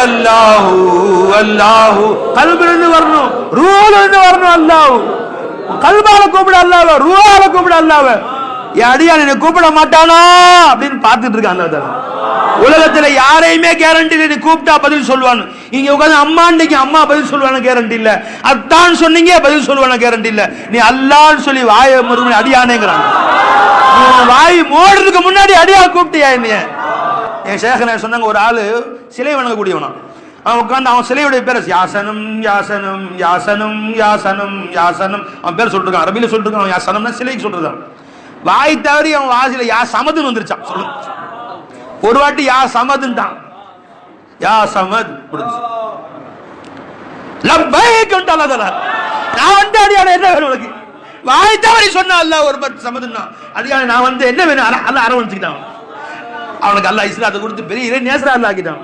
அல்லாஹு அல்லாஹு. கல்பிலிருந்து வரணும், ரூஹிலிருந்து வரணும். அல்லாஹ் கல்பால கூப்பிட அல்லாஹ், ரூஹால கூப்பிட அல்லாஹ். என் அடியான் என்னை கூப்பிட மாட்டானா அப்படின்னு பார்த்துட்டு இருக்கான். உலகத்துல யாரையுமே கேரண்டி இல்லை, நீ கூப்பிட்டா பதில் சொல்லுவான்னு. இங்க உட்காந்து அம்மாண்டிக்கு அம்மா பதில் சொல்லுவான கேரண்டி இல்ல, அத்தான் சொன்னீங்க பதில் சொல்லுவான கேரண்டி இல்ல. நீ அல்லான்னு சொல்லி வாயை மறுபடியும் அடியானேங்கிறான். வாய் மோடுறதுக்கு முன்னாடி அடியா கூப்பிட்டியா என்னைய? என் சேகன சொன்னாங்க, ஒரு ஆளு சிலை வணங்கக்கூடியவனா, அவன் உட்காந்து அவன் சிலையுடைய பேர் யாசனம் யாசனம் யாசனம் யாசனம் யாசனம் அவன் பேர் சொல்லிருக்கான், அரபியில சொல்லிருக்கான். அவன் யாசனம்னா சிலைக்கு சொல்றான். வாய் தவறி அவன் வாசில யா சமதுன்னு வந்துருச்சான். சொல்லு, ஒரு வாட்டி யா சமதுன்ட்டான், யா சமத் லப்பைக் கண்டால நான் வந்து அடியானே என்ன வேணும் உனக்கு? வாய் தவறி சொன்னா அல்லாஹ் ஒரு பத் சமதுன்னா அடியானே நான் வந்து என்ன வேணும்? அல்லாஹ் அரவணைச்சுக்கிட்டான். அவனுக்கு அல்லாஹ் இஸ்லாத்தை கொடுத்து பெரிய இறை நேசரா அல்லாஹ் ஆக்கிட்டான்.